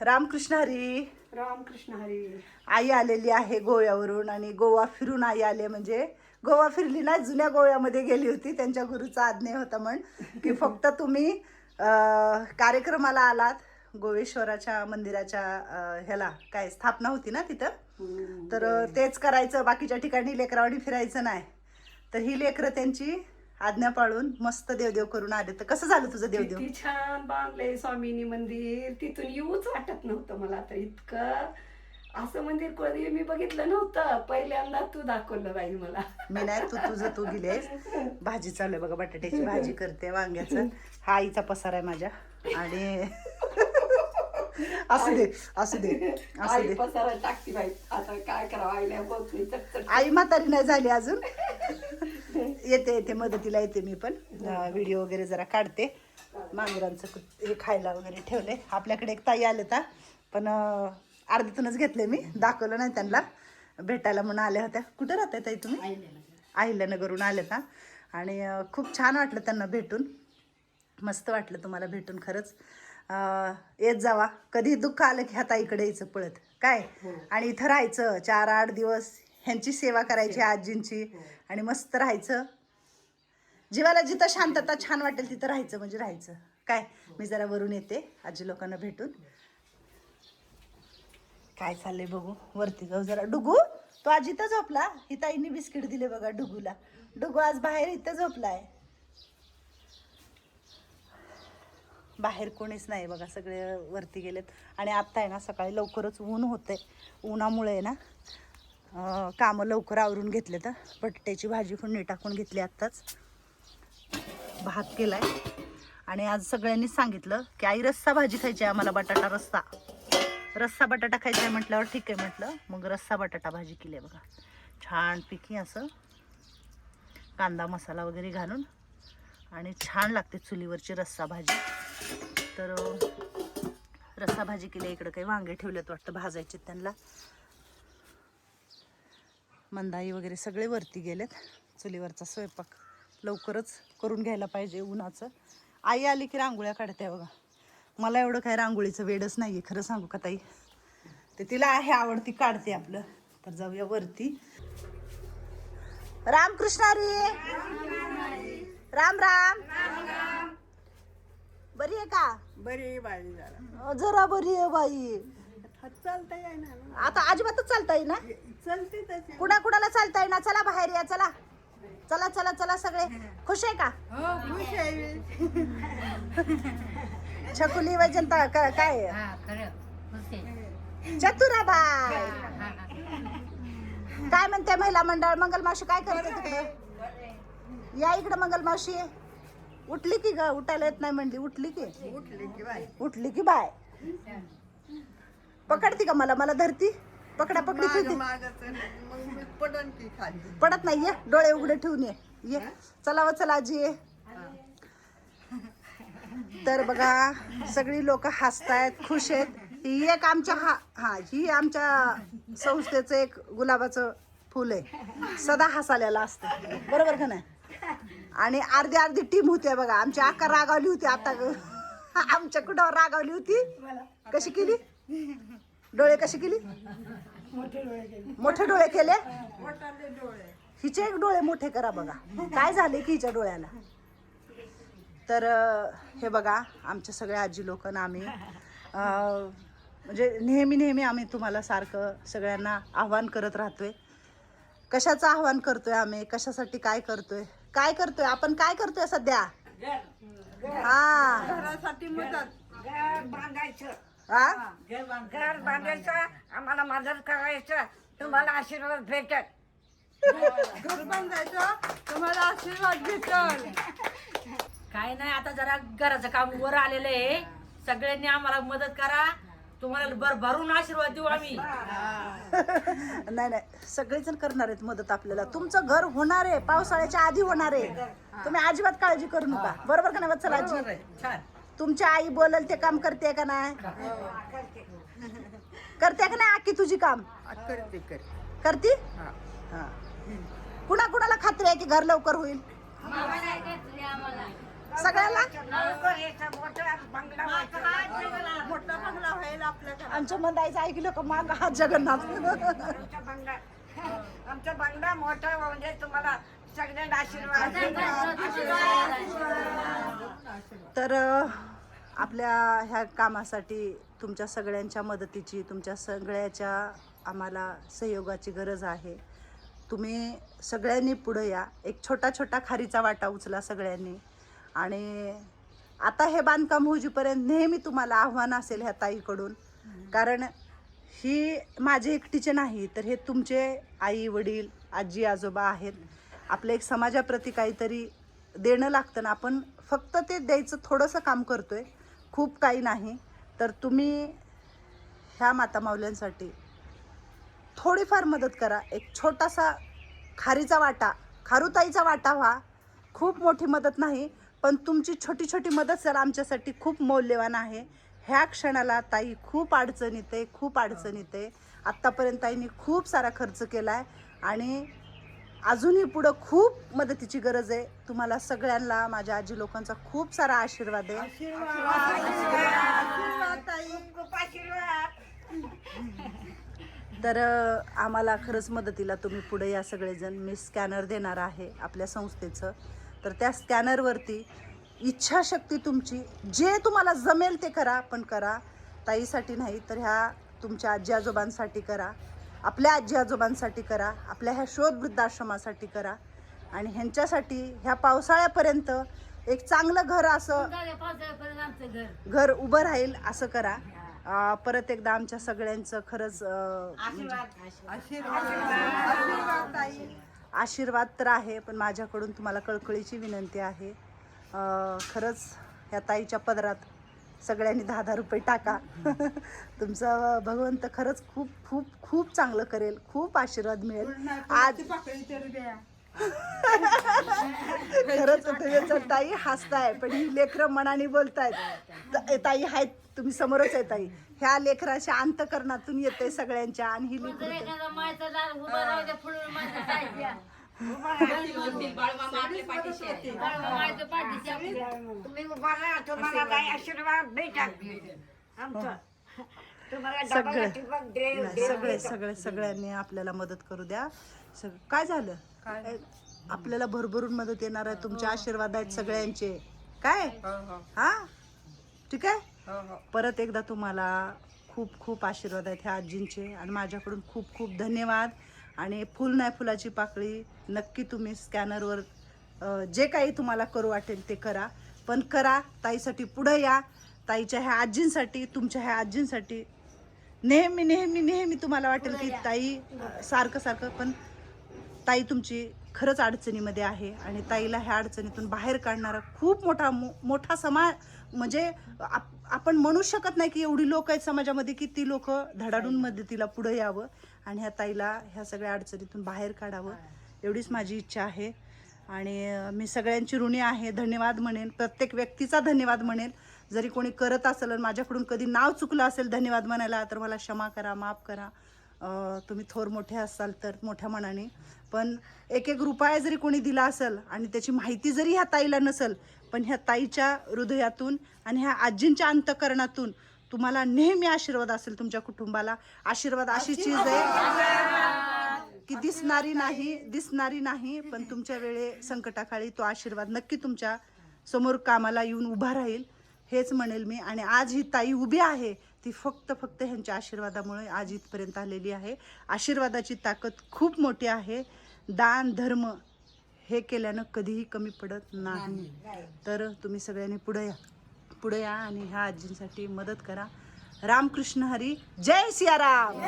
रामकृष्ण हरी. रामकृष्ण हरी. आई आलेली आहे गोव्यावरून आणि गोवा फिरून आई आले. म्हणजे गोवा फिरली ना, जुन्या गोव्यामध्ये गेली होती. त्यांच्या गुरुचा आज्ञा होता म्हण की फक्त तुम्ही कार्यक्रमाला आलात. गोवेश्वराच्या मंदिराच्या ह्याला काय स्थापना होती ना तिथं, तर तेच करायचं, बाकीच्या ठिकाणी लेकरावानी फिरायचं नाही. तर ही लेकरं त्यांची आज्ञा पाळून मस्त देवदेव करून आले. तर कसं झालं तुझं देवदेव? किती छान बांधलंय स्वामीनी मंदिर. तिथून येऊच वाटत नव्हतं मला तर. इतकं असं मंदिर कधी मी बघितलं नव्हतं. पहिल्यांदा तू दाखवलं बाई मला. मी नाही, तू गेलेस. भाजी चालू आहे बघा, बटाट्याची भाजी करते, वांग्याचं. हा आईचा पसार आहे माझ्या. आणि असू दे आई पसारा टाकती बाई. आता काय करावं, आईला बोलत नाही. चटचट. आई म्हातारी नाही झाली अजून. येते मदतीला येते मी पण. व्हिडिओ वगैरे जरा काढते. मांजरांचं हे खायला वगैरे ठेवले. आपल्याकडे एक ताई आले होता, पण अर्ध्यातूनच घेतले मी. दाखवलं नाही त्यांना. भेटायला म्हणून आल्या होत्या. कुठं राहताय ताई तुम्ही? अहिल्यानगरहून आले का? आणि खूप छान वाटलं त्यांना भेटून. मस्त वाटलं तुम्हाला भेटून खरंच. येत जावा. कधी दुःख आलं की ह्या ताईकडे यायचं पळत काय. आणि इथं राहायचं 4-8 दिवस. ह्यांची सेवा करायची, आजींची. आणि मस्त राहायचं. जीवाला जिथं शांतता छान वाटेल तिथं राहायचं म्हणजे राहायचं काय. मी जरा वरून येते आजी लोकांना भेटून. काय चाललंय बघू. वरती जाऊ जरा. डुगू तो आज इथं झोपला. ही ताईंनी बिस्किट दिले बघा डुगूला. डुगू आज बाहेर इथं झोपलाय. बाहेर कोणीच नाही बघा, सगळे वरती गेलेत. आणि आत्ता आहे ना सकाळी लवकरच ऊन होते. उन्हामुळे आहे ना कामं लवकर आवरून घेतले. तर बटाट्याची भाजी फोडणी टाकून घेतली आत्ताच. भात केलाय. आणि आज सगळ्यांनी सांगितलं की आई रस्सा भाजी खायची आहे आम्हाला, बटाटा रस्सा बटाटा खायचा आहे म्हटल्यावर ठीक आहे म्हटलं. मग रस्सा बटाटा भाजी केली आहे बघा, छानपैकी असं कांदा मसाला वगैरे घालून. आणि छान लागते चुलीवरची रस्सा भाजी. तर रस्सा भाजी केली. इकडं काही वांगे ठेवलेत वाटतं भाजायचे त्यांना. मंदाई वगैरे सगळे वरती गेलेत. चुलीवरचा स्वयंपाक लवकरच करून घ्यायला पाहिजे उन्हाचं. आई आली की रांगोळ्या काढते बघा. मला एवढं काय रांगोळीचं वेडच नाही आहे खरं सांगू का ताई. ते तिला आहे आवडती, काढते आपलं. तर जाऊया वरती. रामकृष्ण हरी. राम राम. बरी आहे का? बरी बाई. जरा बरी आहे बाई. चालता येईना आता अजिबातच चालता येईना. चलते तशी. कुणाला चालता येईना. चला बाहेर या. चला चला चला चला. सगळे खुश आहे का? हो खुश आहे. छकुली वैजंता काय चतुराबाई काय म्हणते महिला मंडळ? मंगल मावशी काय करते तिकडं? या इकडं मंगल मावशी. उठली की ग? उठायला येत नाही म्हणली. उठली की बाय. पकडती का मला धरती? पकडा पकडी ठेवते. पडत नाही. ये डोळे उघडे ठेवून ये. चला चला आजी. तर बघा सगळी लोक हसतायत, खुश आहेत. ही एक आमच्या ही आमच्या संस्थेचं एक गुलाबाचं फुल आहे. सदा हसालेला असतं, बरोबर का नाही? आणि अर्धी टीम होती बघा. आमची अक्का रागावली होती आता. आमच्या कुठं रागावली होती? कशी केली? डोळे कशी केली? मोठे डोळे केले. हिचे एक डोळे मोठे करा बघा. काय झाले की हिच्या डोळ्याला. तर हे बघा आमच्या सगळ्या आजी लोकांना आम्ही म्हणजे नेहमी आम्ही तुम्हाला सारखं सगळ्यांना आव्हान करत राहतोय. कशाचं आव्हान करतोय आम्ही? कशासाठी काय करतोय आपण? काय करतोय सध्या? घरासाठी मदत. घर बांधायचं. घर बांधायचं. आम्हाला मदत करायचं. तुम्हाला आशीर्वाद भेटत. घर बांधायचं. तुम्हाला आशीर्वाद भेटल. काय नाही, आता जरा घराचं काम वर आलेलं आहे. सगळ्यांनी आम्हाला मदत करा. तुम्हाला भरून आशीर्वाद देऊ आम्ही. नाही सगळेजण करणार आहेत मदत आपल्याला. तुमचं घर होणार आहे, पावसाळ्याच्या आधी होणार आहे. तुम्ही अजिबात काळजी करू नका, बरोबर का नाही वत्सल आजी? तुमची आई बोलल ते काम करते का नाही? करते का नाही आकी तुझी काम? करते. कुणाला खात्री आहे की घर लवकर होईल? सगळ्याला मोठा बंगला व्हायला आपल्या आमच्या मंदाईचं ऐकलं का माग हात जगन्नाथ. आमचा बंगला मोठा म्हणजे तुम्हाला सगळ्यांना आशीर्वाद. तर आपल्या ह्या कामासाठी तुमच्या सगळ्यांच्या मदतीची, तुमच्या सगळ्याच्या आम्हाला सहयोगाची गरज आहे. तुम्ही सगळ्यांनी पुढं या. एक छोटा छोटा खारीचा वाटा उचला सगळ्यांनी. आणि आता हे बांधकाम होईपर्यंत नेहमी तुम्हाला आव्हान असेल ह्या ताईकडून, कारण ही माझे एकटीचे नाही, तर हे तुमचे आई वडील आजी आजोबा आहेत. आपलं एक समाजाप्रती काहीतरी देणं लागतं ना. आपण फक्त ते द्यायचं थोडंसं काम करतोय, खूप काही नाही. तर तुम्ही ह्या माता माऊल्यांसाठी थोडीफार मदत करा. एक छोटासा खारीचा वाटा, खारुताईचा वाटा व्हा. खूप मोठी मदत नाही, पण तुमची छोटी छोटी मदत सर आमच्यासाठी खूप मौल्यवान आहे. ह्या क्षणाला ताई खूप अडचणीत आहे, खूप अडचणीत आहे. आत्तापर्यंत ताईंनी खूप सारा खर्च केला आहे आणि अजूनही पुढं खूप मदतीची गरज आहे. तुम्हाला सगळ्यांना माझ्या आजी लोकांचा खूप सारा आशीर्वाद आहे. तर आम्हाला खरंच मदतीला तुम्ही पुढे या सगळेजण. मी स्कॅनर देणार आहे आपल्या संस्थेचं. तर त्या स्कॅनरवरती इच्छाशक्ती तुमची जे तुम्हाला जमेल ते करा, पण करा. ताईसाठी नाही तर ह्या तुमच्या आजी आजोबांसाठी करा, आपल्या आजी आजोबांसाठी करा, आपल्या ह्या शोध वृद्धाश्रमासाठी करा. आणि ह्यांच्यासाठी ह्या पावसाळ्यापर्यंत एक चांगलं घर असं घर उभं राहील असं करा. परत एकदा आमच्या सगळ्यांचं खरंच आशीर्वाद तर आहे, पण माझ्याकडून तुम्हाला कळकळीची विनंती आहे. खरंच ह्या ताईच्या पदरात सगळ्यांनी 10-10 रुपये टाका. तुमचं भगवंत खरंच खूप खूप खूप चांगलं करेल, खूप आशीर्वाद मिळेल. आज खरंच तुम्ही ताई हसताय, पण ही लेकरं मनाने बोलतायत. ताई आहेत, तुम्ही समोरच आहे ताई. ह्या लेकराच्या अंतकरणातून येते सगळ्यांच्या. आणि ही लेकरं तुम्ही उभा राहा, तुम्हाला काही आशीर्वाद भेटा. सगळ्यांनी आपल्याला मदत करू द्या. काय झालं? आपल्याला भरभरून मदत येणार आहे. तुमचे आशीर्वाद आहेत सगळ्यांचे. काय हा ठीक आहे. परत एकदा तुम्हाला खूप खूप आशीर्वाद आहेत ह्या आजींचे. आणि माझ्याकडून खूप खूप धन्यवाद. आणि फुल नाही फुलाची पाकळी नक्की तुम्ही स्कॅनरवर जे काही तुम्हाला करू वाटेल ते करा, पण करा. ताईसाठी पुढं या. ताईच्या ह्या आजींसाठी, तुमच्या ह्या आजींसाठी नेहमी नेहमी नेहमी तुम्हाला वाटेल की ताई सारखं, पण ताई तुमची खरंच अडचणीमध्ये आहे. आणि ताईला ह्या अडचणीतून बाहेर काढणारा खूप मोठा समाज, म्हणजे आपण म्हणू शकत नाही की एवढी लोक आहेत समाजामध्ये की ती लोक धडाडून मदतीला पुढे यावं आणि ह्या ताईला ह्या सगळ्या अडचणीतून बाहेर काढावं, एवढीच माझी इच्छा आहे. आणि मी सगळ्यांची ऋणी आहे. धन्यवाद म्हणेन, प्रत्येक व्यक्तीचा धन्यवाद म्हणेन. जरी कोणी करत असेल आणि माझ्याकडून कधी नाव चुकलं असेल धन्यवाद म्हणायला, तर मला क्षमा करा, माफ करा. तुम्ही थोर मोठे असाल तर मोठ्या मनाने. पण एक रुपया जरी कोणी दिला असेल आणि त्याची माहिती जरी ह्या ताईला नसेल, पण ह्या ताईच्या हृदयातून आणि ह्या आजींच्या अंतकरणातून तुम्हाला नेहमी आशीर्वाद असेल. तुमच्या कुटुंबाला आशीर्वाद अशी चीज आहे की दिसणारी नाही, पण तुमच्या वेळे संकटाकाळी तो आशीर्वाद नक्की तुमच्या समोर कामाला येऊन उभा राहील, हेच म्हणेल मी. आणि आज ही ताई उभी आहे ती फक्त ह्यांच्या आशीर्वादामुळे आज इथपर्यंत आलेली आहे. आशीर्वादाची ताकद खूप मोठी आहे. दान धर्म हे केल्यानं कधीही कमी पडत नाही. तर तुम्ही सगळ्यांनी पुढे या आणि ह्या आजींसाठी मदत करा. रामकृष्ण हरी. जय सियाराम.